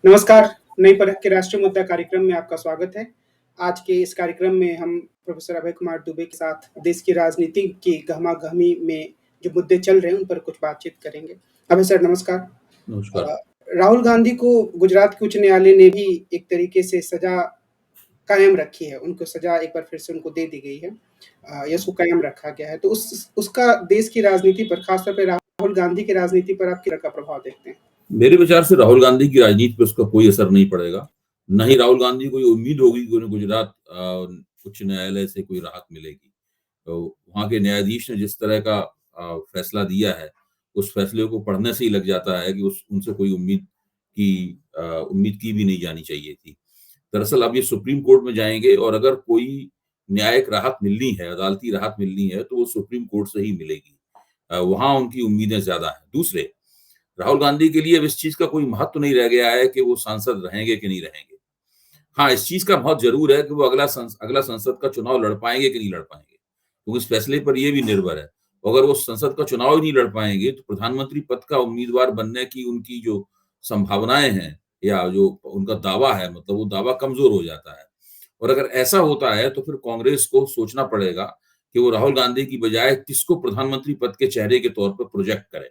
नमस्कार, नई परख के राष्ट्रीय मुद्दा कार्यक्रम में आपका स्वागत है। आज के इस कार्यक्रम में हम प्रोफ़ेसर अभय कुमार दुबे के साथ देश की राजनीति की गहमा-गहमी में जो मुद्दे चल रहे हैं, उन पर कुछ बातचीत करेंगे। अभय सर नमस्कार। नमस्कार। राहुल गांधी को गुजरात के उच्च न्यायालय ने भी एक तरीके से सज़ा कायम रखी है, उनको सज़ा एक बार फिर से उनको दे दी गई है या उसको कायम रखा गया है। तो उसका देश की राजनीति पर, खासतौर पे राहुल गांधी की राजनीति पर आप किस तरह का प्रभाव देखते हैं? मेरे विचार से राहुल गांधी की राजनीति पे उसका कोई असर नहीं पड़ेगा। ना ही राहुल गांधी को ये उम्मीद होगी कि उन्हें गुजरात उच्च न्यायालय से कोई राहत मिलेगी। तो वहाँ के न्यायाधीश ने जिस तरह का फैसला दिया है, उस फैसले को पढ़ने से ही लग जाता है कि उनसे कोई उम्मीद की भी नहीं जानी चाहिए थी। दरअसल अब ये सुप्रीम कोर्ट में जाएँगे और अगर कोई न्यायिक राहत मिलनी है, अदालती राहत मिलनी है, तो वो सुप्रीम कोर्ट से ही मिलेगी। वहाँ उनकी उम्मीदें ज़्यादा हैं। दूसरे, राहुल गांधी के लिए अब इस चीज़ का कोई महत्व नहीं रह गया है कि वो सांसद रहेंगे कि नहीं रहेंगे। हाँ, इस चीज़ का महत्व ज़रूर है कि वो अगला संसद का चुनाव लड़ पाएँगे कि नहीं लड़ पाएँगे, क्योंकि इस फैसले पर ये भी निर्भर है। अगर वो संसद का चुनाव ही नहीं लड़ पाएँगे, तो प्रधानमंत्री पद का उम्मीदवार बनने की उनकी जो संभावनाएँ हैं या जो उनका दावा है, मतलब वो दावा कमज़ोर हो जाता है। और अगर ऐसा होता है, तो फिर कांग्रेस को सोचना पड़ेगा कि वो राहुल गांधी की बजाय किसको प्रधानमंत्री पद के चेहरे के तौर पर प्रोजेक्ट करे।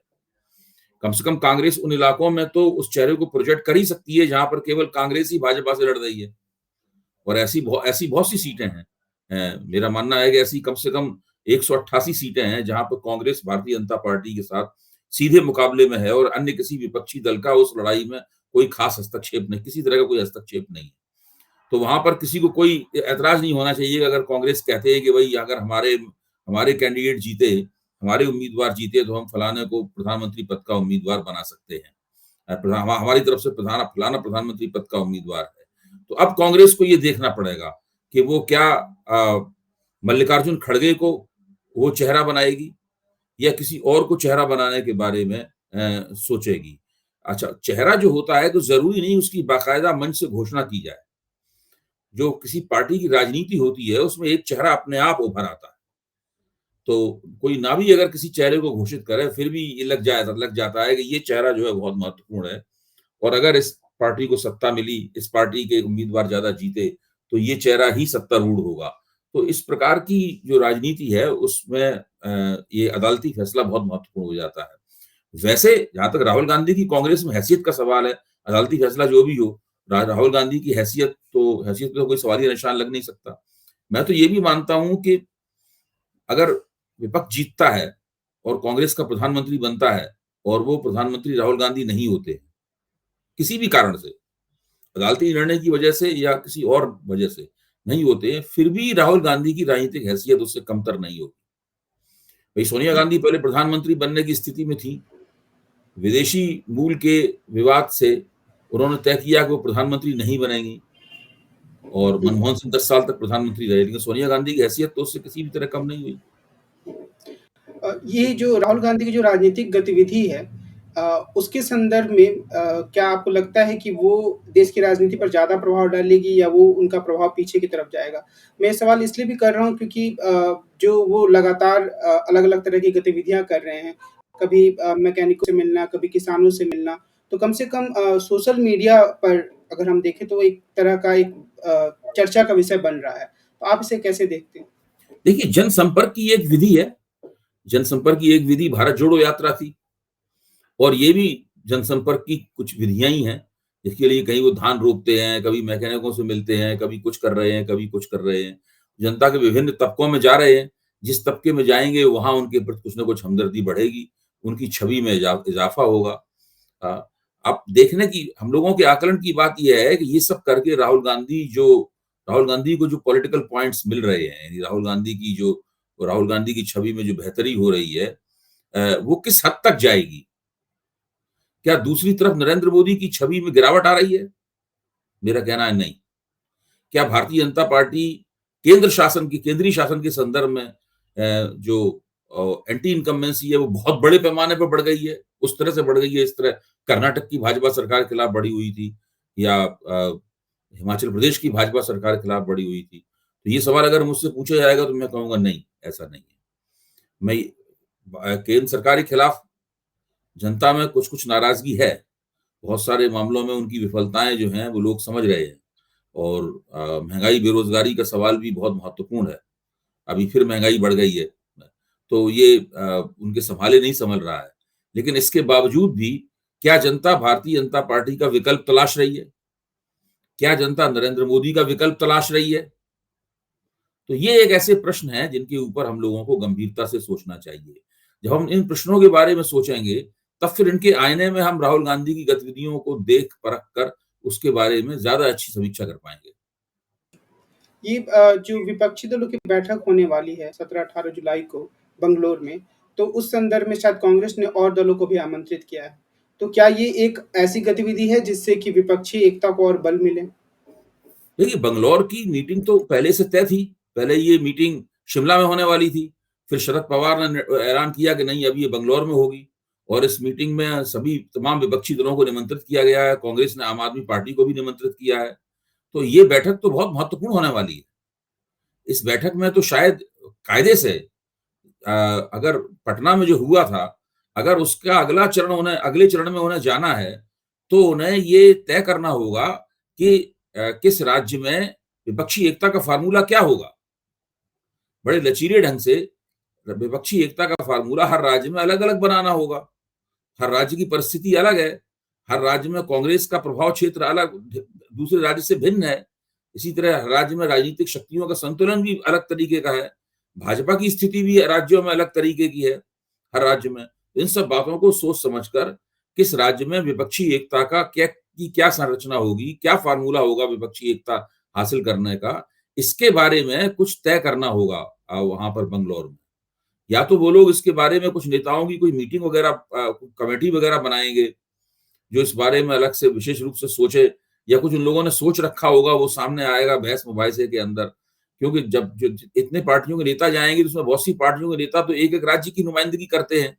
कम से कम कांग्रेस उन इलाकों में तो उस चेहरे को प्रोजेक्ट कर ही सकती है जहां पर केवल कांग्रेस ही भाजपा से लड़ रही है। और ऐसी बहुत सी सीटें हैं। मेरा मानना है कि ऐसी कम से कम 188 सीटें हैं जहां पर कांग्रेस भारतीय जनता पार्टी के साथ सीधे मुकाबले में है और अन्य किसी विपक्षी दल का उस लड़ाई में कोई खास हस्तक्षेप नहीं, किसी तरह का कोई हस्तक्षेप नहीं है। तो वहां पर किसी को कोई ऐतराज नहीं होना चाहिए अगर कांग्रेस कहते हैं कि भाई अगर हमारे हमारे कैंडिडेट जीते, हमारे उम्मीदवार जीते, तो हम फलाने को प्रधानमंत्री पद का उम्मीदवार बना सकते हैं। हमारी तरफ से फलाना प्रधानमंत्री पद का उम्मीदवार है। तो अब कांग्रेस को ये देखना पड़ेगा कि वो क्या मल्लिकार्जुन खड़गे को वो चेहरा बनाएगी या किसी और को चेहरा बनाने के बारे में सोचेगी। अच्छा, चेहरा जो होता है तो जरूरी नहीं उसकी बाकायदा मंच से घोषणा की जाए। जो किसी पार्टी की राजनीति होती है उसमें एक चेहरा अपने आप उभर आता है। तो कोई ना भी अगर किसी चेहरे को घोषित करे, फिर भी ये लग जाता है कि ये चेहरा जो है बहुत महत्वपूर्ण है और अगर इस पार्टी को सत्ता मिली, इस पार्टी के उम्मीदवार ज़्यादा जीते, तो ये चेहरा ही सत्तारूढ़ होगा। तो इस प्रकार की जो राजनीति है उसमें ये अदालती फैसला बहुत महत्वपूर्ण हो जाता है। वैसे जहाँ तक राहुल गांधी की कांग्रेस में हैसियत का सवाल है, अदालती फैसला जो भी हो, राहुल गांधी की हैसियत पे तो कोई सवालिया निशान लग नहीं सकता। मैं तो ये भी मानता हूँ कि अगर विपक्ष जीतता है और कांग्रेस का प्रधानमंत्री बनता है और वो प्रधानमंत्री राहुल गांधी नहीं होते, किसी भी कारण से, अदालती निर्णय की वजह से या किसी और वजह से नहीं होते, फिर भी राहुल गांधी की राजनीतिक हैसियत उससे कमतर नहीं होगी। भाई सोनिया गांधी पहले प्रधानमंत्री बनने की स्थिति में थी। विदेशी मूल के विवाद से उन्होंने तय किया कि वो प्रधानमंत्री नहीं बनेंगी और मनमोहन सिंह 10 साल तक प्रधानमंत्री रहे, लेकिन सोनिया गांधी की हैसियत तो उससे किसी भी तरह कम नहीं हुई। ये जो राहुल गांधी की जो राजनीतिक गतिविधि है उसके संदर्भ में क्या आपको लगता है कि वो देश की राजनीति पर ज़्यादा प्रभाव डालेगी या वो उनका प्रभाव पीछे की तरफ जाएगा? मैं ये सवाल इसलिए भी कर रहा हूँ क्योंकि जो वो लगातार अलग-अलग तरह की गतिविधियाँ कर रहे हैं, कभी मैकेनिकों से मिलना, कभी किसानों से मिलना, तो कम से कम सोशल मीडिया पर अगर हम देखें तो एक तरह का एक चर्चा का विषय बन रहा है। तो आप इसे कैसे देखते हैं? देखिए, जनसंपर्क की एक विधि है। जनसंपर्क की एक विधि भारत जोड़ो यात्रा थी और ये भी जनसंपर्क की कुछ विधियां ही हैं। इसके लिए कहीं वो धान रोपते हैं, कभी मैकेनिकों से मिलते हैं, कभी कुछ कर रहे हैं, कभी कुछ कर रहे हैं। जनता के विभिन्न तबकों में जा रहे हैं। जिस तबके में जाएंगे वहां उनके प्रति कुछ ना कुछ हमदर्दी बढ़ेगी, उनकी छवि में इजाफा होगा। अ, अब देखने की हम लोगों के आकलन की बात यह है कि ये सब करके राहुल गांधी को जो पॉलिटिकल पॉइंट्स मिल रहे हैं, यानी राहुल गांधी की छवि में जो बेहतरी हो रही है, वो किस हद तक जाएगी? क्या दूसरी तरफ नरेंद्र मोदी की छवि में गिरावट आ रही है? मेरा कहना है नहीं। क्या भारतीय जनता पार्टी केंद्रीय शासन के संदर्भ में जो एंटी इनकम्बेंसी है वो बहुत बड़े पैमाने पर बढ़ गई है? उस तरह से बढ़ गई है इस तरह कर्नाटक की भाजपा सरकार के खिलाफ बढ़ी हुई थी या हिमाचल प्रदेश की भाजपा सरकार के खिलाफ बढ़ी हुई थी। तो ये सवाल अगर मुझसे पूछा जाएगा तो मैं कहूँगा नहीं, ऐसा नहीं है। केंद्र सरकार के खिलाफ जनता में कुछ-कुछ नाराजगी है, बहुत सारे मामलों में उनकी विफलताएँ जो हैं वो लोग समझ रहे हैं और महँगाई, बेरोज़गारी का सवाल भी बहुत महत्वपूर्ण है। अभी फिर महँगाई बढ़ गई है। तो ये उनके सँभाले नहीं सँभल रहा है। लेकिन इसके बावजूद भी क्या जनता भारतीय जनता पार्टी का विकल्प तलाश रही है? क्या जनता नरेंद्र मोदी का विकल्प तलाश रही है? तो ये एक ऐसे प्रश्न हैं जिनके ऊपर हम लोगों को गंभीरता से सोचना चाहिए। जब हम इन प्रश्नों के बारे में सोचेंगे, तब फिर इनके आईने में हम राहुल गांधी की गतिविधियों को देख परख कर उसके बारे में ज़्यादा अच्छी समीक्षा कर पाएँगे। ये जो विपक्षी दलों की बैठक होने वाली है 17-18 जुलाई को बंगलोर में, तो उस संदर्भ में शायद कांग्रेस ने और दलों को भी आमंत्रित किया है। तो क्या ये एक ऐसी गतिविधि है जिससे कि विपक्षी एकता को और बल मिले? देखिए, बंगलौर की मीटिंग तो पहले से तय थी। पहले ये मीटिंग शिमला में होने वाली थी। फिर शरद पवार ने ऐलान किया कि नहीं, अब ये बंगलौर में होगी और इस मीटिंग में सभी तमाम विपक्षी दलों को निमंत्रित किया गया है। कांग्रेस ने आम आदमी पार्टी को भी निमंत्रित किया है। तो ये बैठक तो बहुत महत्वपूर्ण होने वाली है। इस बैठक में तो शायद कायदे से अ, अगर पटना में जो हुआ था, अगर उसका अगले चरण में उन्हें जाना है, तो उन्हें ये तय करना होगा कि किस राज्य में विपक्षी एकता का फ़ॉर्मूला क्या होगा? बड़े लचीले ढंग से विपक्षी एकता का फ़ॉर्मूला हर राज्य में अलग-अलग बनाना होगा। हर राज्य की परिस्थिति अलग है। हर राज्य में कांग्रेस का प्रभाव क्षेत्र अलग दूसरे राज्य से भिन्न है। इसी तरह हर राज्य में राजनीतिक शक्तियों का संतुलन भी अलग तरीके का है। भाजपा की स्थिति भी राज्यों में अलग तरीके की है, हर राज्य में। इन सब बातों को सोच समझकर किस राज्य में विपक्षी एकता का क्या संरचना होगी, क्या फ़ॉर्मूला होगा विपक्षी एकता हासिल करने का, इसके बारे में कुछ तय करना होगा वहाँ पर बंगलौर में। या तो वो लोग इसके बारे में कुछ नेताओं की कोई मीटिंग वगैरह कमेटी वगैरह बनाएँगे, जो इस बारे में अलग से विशेष रूप से सोचे या कुछ उन लोगों ने सोच रखा होगा वो सामने आएगा बहस-मुबाहिसे के अंदर। क्योंकि जब जो इतने पार्टियों के नेता जाएँगे तो उसमें बहुत सी पार्टियों के नेता तो एक-एक राज्य की नुमाइंदगी करते हैं।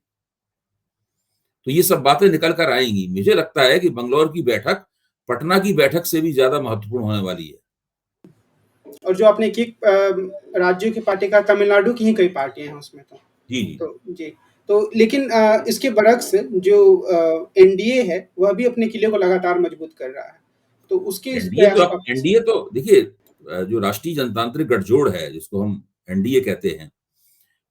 तो ये सब बातें निकल कर आएँगी। मुझे लगता है कि बंगलौर की बैठक, पटना की बैठक से भी ज़्यादा महत्वपूर्ण होने वाली है। और जो आपने कि राज्यों की पार्टी कहा, तमिलनाडु की ही कई पार्टियाँ हैं उसमें तो। जी, जी। तो जी, तो लेकिन इसके बरक्स जो एनडीए है, वह भी अपने किले को लगातार मजबूत कर रहा है। तो उसके इस प्रयास को आप कैसे एनडीए तो देखिए जो राष्ट्रीय जनतांत्रिक गठजोड़ है, जिसको हम एनडीए कहते हैं,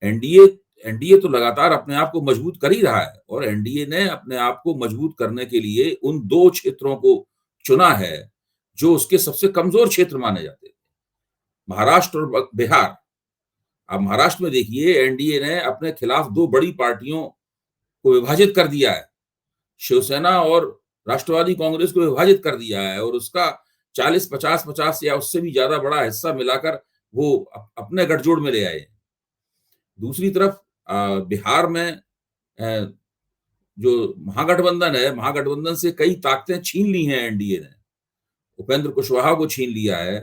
एनडीए एनडीए तो लगातार अपने आप को मजबूत कर ही रहा है और एनडीए ने अपने आप को मजबूत करने के लिए उन 2 क्षेत्रों को चुना है, जो उसके सबसे कमज़ोर क्षेत्र माने जाते हैं, महाराष्ट्र और बिहार। अब महाराष्ट्र में देखिए एनडीए ने अपने खिलाफ 2 बड़ी पार्टियों को विभाजित कर दिया है। शिवसेना और राष्ट्रवादी कांग्रेस को विभाजित कर दिया है और उसका 40, 50, 50 या उससे भी ज़्यादा बड़ा हिस्सा मिलाकर वो अपने गठजोड़ में ले आए। दूसरी तरफ बिहार में जो महागठबंधन है, महागठबंधन से कई ताकतें छीन ली हैं एनडीए ने। उपेंद्र कुशवाहा को छीन लिया है,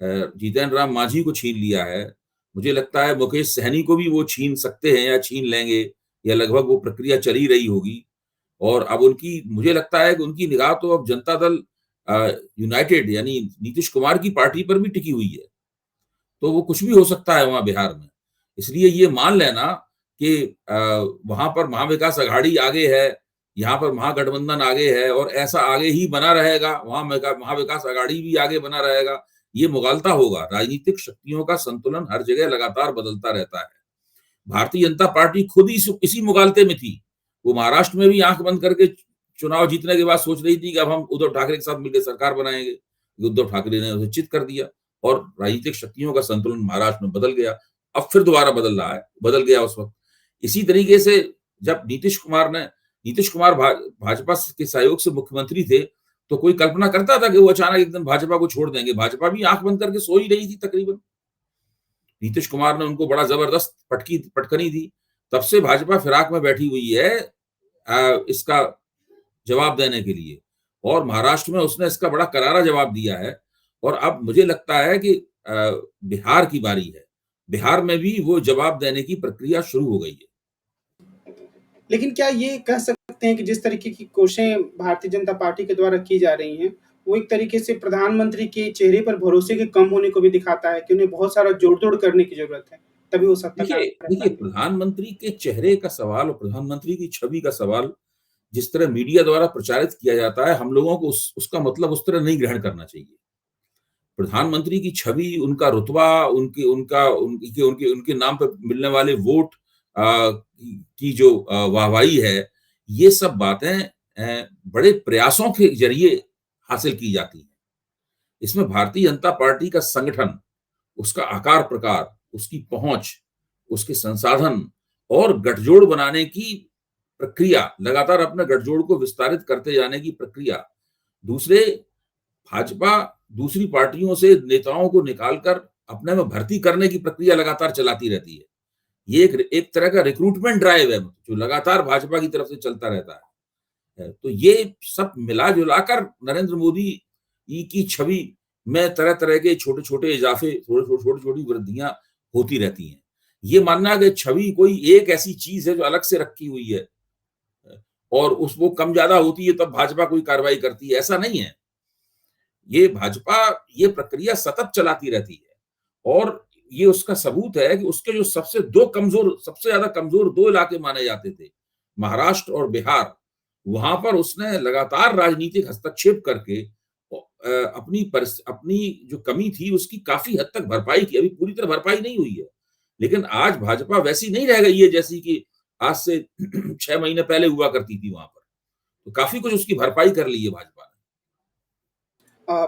जीतन राम मांझी को छीन लिया है। मुझे लगता है मुकेश सहनी को भी वो छीन सकते हैं या छीन लेंगे या लगभग वो प्रक्रिया चल ही रही होगी। और अब उनकी मुझे लगता है कि उनकी निगाह तो अब जनता दल यूनाइटेड यानी नीतीश कुमार की पार्टी पर भी टिकी हुई है। तो वो कुछ भी हो सकता है वहाँ बिहार में। इसलिए ये मान लेना कि वहाँ पर महाविकास अघाड़ी आगे है, यहाँ पर महागठबंधन आगे है और ऐसा आगे ही बना रहेगा, वहाँ महाविकास अघाड़ी भी आगे बना रहेगा, ये मुग़ालता होगा। राजनीतिक शक्तियों का संतुलन हर जगह लगातार बदलता रहता है। भारतीय जनता पार्टी खुद ही इसी मुग़ालते में थी। वो महाराष्ट्र में भी आँख बंद करके चुनाव जीतने के बाद सोच रही थी कि अब हम उद्धव ठाकरे के साथ मिलकर सरकार बनाएँगे। उद्धव ठाकरे ने उसे चित कर दिया और राजनीतिक शक्तियों का संतुलन महाराष्ट्र में बदल गया। अब फिर दोबारा बदल रहा है, बदल गया उस वक़्त। इसी तरीके से जब नीतीश कुमार भाजपा के सहयोग से मुख्यमंत्री थे, तो कोई कल्पना करता था कि वो अचानक एक दिन भाजपा को छोड़ देंगे। भाजपा भी आँख बंद करके सो ही रही थी तकरीबन। नीतीश कुमार ने उनको बड़ा ज़बरदस्त पटखनी दी। तब से भाजपा फिराक में बैठी हुई है इसका जवाब देने के लिए और महाराष्ट्र में उसने इसका बड़ा करारा जवाब दिया है और अब मुझे लगता है कि बिहार की बारी है। बिहार में भी वो जवाब देने की प्रक्रिया शुरू हो गई है। लेकिन क्या ये कह सकते हैं कि जिस तरीके की कोशिशें भारतीय जनता पार्टी के द्वारा की जा रही हैं, वो एक तरीके से प्रधानमंत्री के चेहरे पर भरोसे के कम होने को भी दिखाता है कि उन्हें बहुत सारा जोड़-तोड़ करने की ज़रूरत है, तभी वो सत्ता देखिए कायम कर देखिए पाएँगे? प्रधानमंत्री के चेहरे का सवाल और प्रधानमंत्री की छवि का सवाल जिस तरह मीडिया द्वारा प्रचारित किया जाता है, हम लोगों को उसका मतलब उस तरह नहीं ग्रहण करना चाहिए। प्रधानमंत्री की छवि, उनका रुतबा, उनकी उनका उनके उनके उनके नाम पे मिलने वाले वोट की जो वाहवाही है, ये सब बातें बड़े प्रयासों के ज़रिए हासिल की जाती हैं। इसमें भारतीय जनता पार्टी का संगठन, उसका आकार-प्रकार, उसकी पहुँच, उसके संसाधन और गठजोड़ बनाने की प्रक्रिया, लगातार अपने गठजोड़ को विस्तारित करते जाने की प्रक्रिया, दूसरे भाजपा दूसरी पार्टियों से नेताओं को निकालकर अपने में भर्ती करने की प्रक्रिया लगातार चलाती रहती है। ये एक एक तरह का रिक्रूटमेंट ड्राइव है, जो लगातार भाजपा की तरफ से चलता रहता है। तो ये सब मिला-जुला कर नरेंद्र मोदी की छवि में तरह-तरह के छोटे-छोटे इज़ाफ़े, छोटी-छोटी वृद्धियाँ होती रहती हैं। ये मानना कि छवि कोई एक ऐसी चीज़ है जो अलग से रखी हुई है और वो कम-ज़्यादा होती है तब भाजपा कोई कार्रवाई करती है, ऐसा नहीं है। ये भाजपा ये प्रक्रिया सतत चलाती रहती है और ये उसका सबूत है कि उसके जो सबसे ज़्यादा कमज़ोर 2 इलाके माने जाते थे, महाराष्ट्र और बिहार, वहाँ पर उसने लगातार राजनीतिक हस्तक्षेप करके अपनी जो कमी थी उसकी काफ़ी हद तक भरपाई की। अभी पूरी तरह भरपाई नहीं हुई है, लेकिन आज भाजपा वैसी नहीं रह गई है जैसी कि आज से 6 महीने पहले हुआ करती थी वहाँ पर। तो काफ़ी कुछ उसकी भरपाई कर ली है भाजपा ने।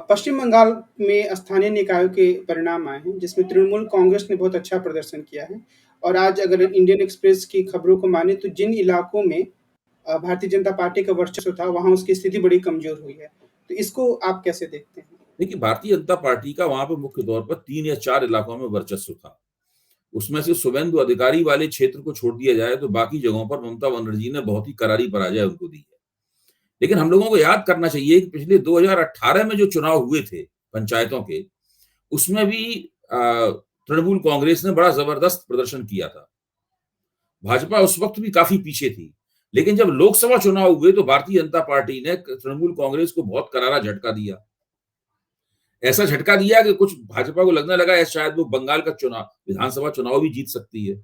पश्चिम बंगाल में स्थानीय निकायों के परिणाम आए हैं, जिसमें तृणमूल कांग्रेस ने बहुत अच्छा प्रदर्शन किया है और आज अगर इंडियन एक्सप्रेस की खबरों को माने तो जिन इलाकों में भारतीय जनता पार्टी का वर्चस्व था, वहाँ उसकी स्थिति बड़ी कमज़ोर हुई है। तो इसको आप कैसे देखते हैं? देखिए, भारतीय जनता पार्टी का वहाँ पे मुख्य तौर पर 3 या 4 इलाकों में वर्चस्व था। उसमें से शुभेंदु अधिकारी वाले क्षेत्र को छोड़ दिया जाए तो बाकी जगहों पर ममता बनर्जी ने बहुत ही करारी पराजय उनको दी है। लेकिन हम लोगों को याद करना चाहिए कि पिछले 2018 में जो चुनाव हुए थे पंचायतों के, उसमें भी तृणमूल कांग्रेस ने बड़ा ज़बरदस्त प्रदर्शन किया था। भाजपा उस वक़्त भी काफ़ी पीछे थी। लेकिन जब लोकसभा चुनाव हुए तो भारतीय जनता पार्टी ने तृणमूल कांग्रेस को बहुत करारा झटका दिया। ऐसा झटका दिया कि कुछ भाजपा को लगने लगा शायद वो बंगाल का विधानसभा चुनाव भी जीत सकती है।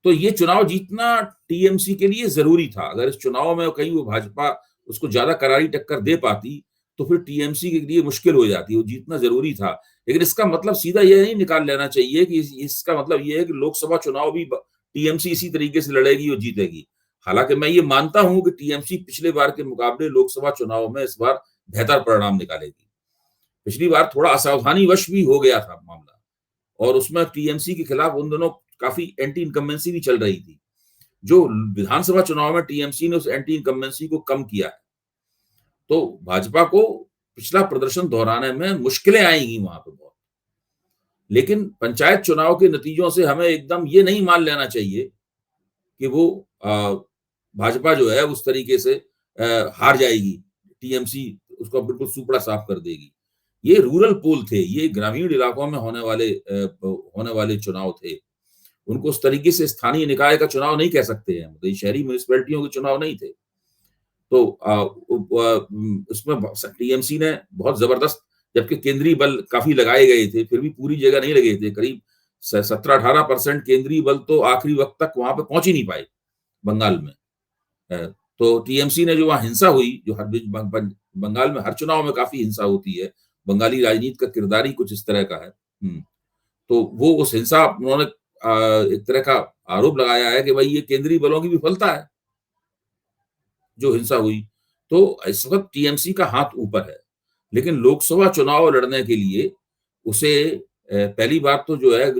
तो ये चुनाव जीतना टीएमसी के लिए ज़रूरी था। अगर इस चुनाव में कहीं वो भाजपा उसको ज़्यादा करारी टक्कर दे पाती, तो फिर टीएमसी के लिए मुश्किल हो जाती। वो जीतना ज़रूरी था। लेकिन इसका मतलब सीधा ये नहीं निकाल लेना चाहिए कि इसका मतलब ये है कि लोकसभा चुनाव भी टीएमसी इसी तरीके से लड़ेगी और जीतेगी। हालाँकि मैं ये मानता हूँ कि टीएमसी पिछले बार के मुकाबले लोकसभा चुनाव में इस बार बेहतर परिणाम निकालेगी। पिछली बार थोड़ा असावधानीवश भी हो गया था मामला और उसमें टीएमसी के खिलाफ उन दिनों काफ़ी एंटी इनकम्बेंसी भी चल रही थी। जो विधानसभा चुनाव में टीएमसी ने उस एंटी इनकम्बेंसी को कम किया है। तो भाजपा को पिछला प्रदर्शन दोहराने में मुश्किलें आएँगी वहाँ पे बहुत। लेकिन पंचायत चुनाव के नतीजों से हमें एकदम ये नहीं मान लेना चाहिए कि वो भाजपा जो है उस तरीके से हार जाएगी। टीएमसी उसको बिल्कुल सूपड़ा साफ कर देगी। ये रूरल पोल थे, ये ग्रामीण इलाकों में होने वाले चुनाव थे। उनको उस तरीके से स्थानीय निकाय का चुनाव नहीं कह सकते हैं, मतलब ये शहरी म्युनिसिपैलिटियों के चुनाव नहीं थे। तो उसमें टीएमसी ने बहुत ज़बरदस्त, जबकि केंद्रीय बल काफ़ी लगाए गए थे, फिर भी पूरी जगह नहीं लगे थे। करीब 17-18% केंद्रीय बल तो आखिरी वक़्त तक वहाँ पे पहुँच ही नहीं पाए, बंगाल में। तो टीएमसी ने जो वहाँ हिंसा हुई, जो हर बंगाल में हर चुनाव में काफ़ी हिंसा होती है, बंगाली राजनीति का किरदार ही कुछ इस तरह का है। तो वो उस हिंसा उन्होंने एक तरह का आरोप लगाया है कि भाई ये केंद्रीय बलों की विफलता है, जो हिंसा हुई। तो इस वक़्त टीएमसी का हाथ ऊपर है। लेकिन लोकसभा चुनाव लड़ने के लिए उसे पहली बात तो जो है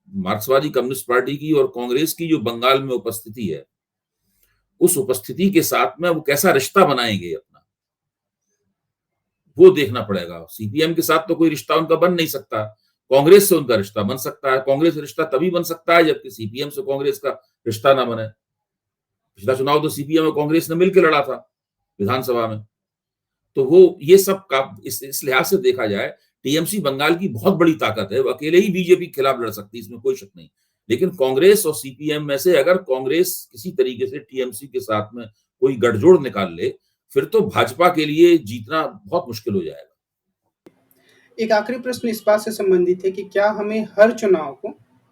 मार्क्सवादी कम्युनिस्ट पार्टी की और कांग्रेस की जो बंगाल में उपस्थिति है, उस उपस्थिति के साथ में वो कैसा रिश्ता बनाएँगे अपना, वो देखना पड़ेगा। सीपीएम के साथ तो कोई रिश्ता उनका बन नहीं सकता। कांग्रेस से उनका रिश्ता बन सकता है। कांग्रेस से रिश्ता तभी बन सकता है जबकि सीपीएम से कांग्रेस का रिश्ता ना बने। पिछला चुनाव तो सीपीएम और कांग्रेस ने मिलकर लड़ा था विधानसभा में। तो वो ये सब का इस लिहाज से देखा जाए, टीएमसी बंगाल की बहुत बड़ी ताकत है। वो अकेले ही बीजेपी के खिलाफ लड़ सकती है, इसमें कोई शक नहीं। लेकिन कांग्रेस और सीपीएम में से अगर कांग्रेस किसी तरीके से टीएमसी के साथ में कोई गठजोड़ निकाल ले, फिर तो भाजपा के लिए जीतना बहुत मुश्किल हो जाएगा। एक आखिरी प्रश्न इस बात से संबंधित है कि क्या हमें हर चुनाव को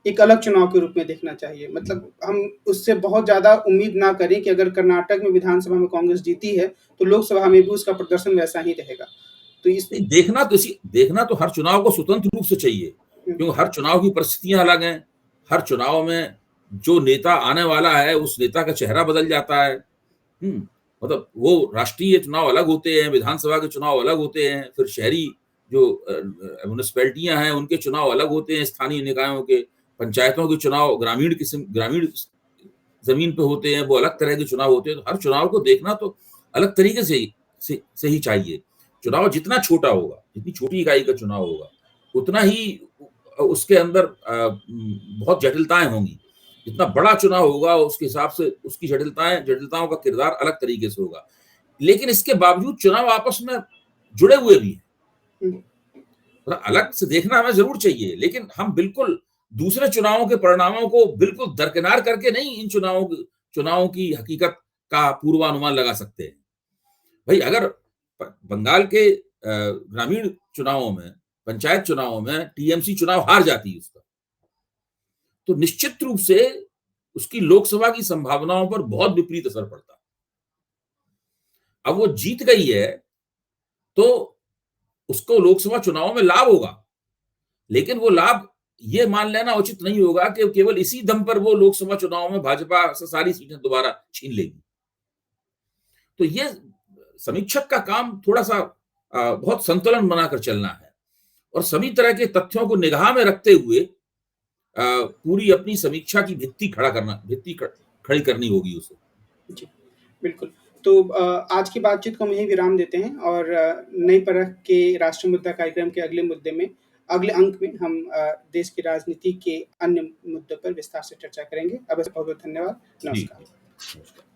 एक अलग चुनाव के रूप में देखना चाहिए। मतलब हम उससे बहुत ज़्यादा उम्मीद ना करें कि अगर कर्नाटक में विधानसभा में कांग्रेस जीती है, तो लोकसभा में भी उसका प्रदर्शन वैसा ही रहेगा। तो इस नहीं, देखना तो हर चुनाव को स्वतंत्र रूप से चाहिए, हुँ, क्योंकि हर चुनाव की परिस्थितियाँ अलग हैं। हर चुनाव में जो नेता आने वाला है, उस नेता का चेहरा बदल जाता है। मतलब वो राष्ट्रीय चुनाव अलग होते हैं, विधानसभा के चुनाव अलग होते हैं, फिर शहरी जो म्युनिसिपैलिटियाँ हैं, उनके चुनाव अलग होते हैं, स्थानीय निकायों के, पंचायतों के चुनाव ग्रामीण ज़मीन पे होते हैं, वो अलग तरह के चुनाव होते हैं। तो हर चुनाव को देखना तो अलग तरीके से ही चाहिए। चुनाव जितना छोटा होगा, जितनी छोटी इकाई का चुनाव होगा, उतना ही उसके अंदर बहुत जटिलताएँ होंगी। जितना बड़ा चुनाव होगा, उसके हिसाब से उसकी जटिलताओं का किरदार अलग तरीके से होगा। लेकिन इसके बावजूद चुनाव आपस में जुड़े हुए भी हैं। हुँ, थोड़ा अलग से देखना हमें ज़रूर चाहिए, लेकिन हम बिल्कुल दूसरे चुनावों के परिणामों को बिल्कुल दरकिनार करके नहीं इन चुनावों की हकीकत का पूर्वानुमान लगा सकते हैं। भई अगर बंगाल के ग्रामीण चुनावों में, पंचायत चुनावों में टीएमसी चुनाव हार जाती है उसका, तो निश्चित रूप से उसकी लोकसभा की संभावनाओं पर बहुत विपरीत असर पड़ता है। अब वो जीत गई है, तो उसको लोकसभा चुनावों में लाभ होगा, लेकिन वो लाभ ये मान लेना उचित नहीं होगा कि केवल इसी दम पर वो लोकसभा चुनाव में भाजपा से सारी सीटें दोबारा छीन लेगी। तो ये समीक्षक का काम थोड़ा-सा बहुत संतुलन बनाकर चलना है और सभी तरह के तथ्यों को निगाह में रखते हुए पूरी अपनी समीक्षा की भित्ति खड़ी करनी होगी उसे। जी, बिल्कुल। तो आज की बातचीत को हम यहीं विराम देते हैं और नई परख के राष्ट्रीय मुद्दा कार्यक्रम के अगले अंक में हम देश की राजनीति के अन्य मुद्दों पर विस्तार से चर्चा करेंगे। अब बस बहुत-बहुत धन्यवाद। ठीक नमस्कार। है। नमस्कार।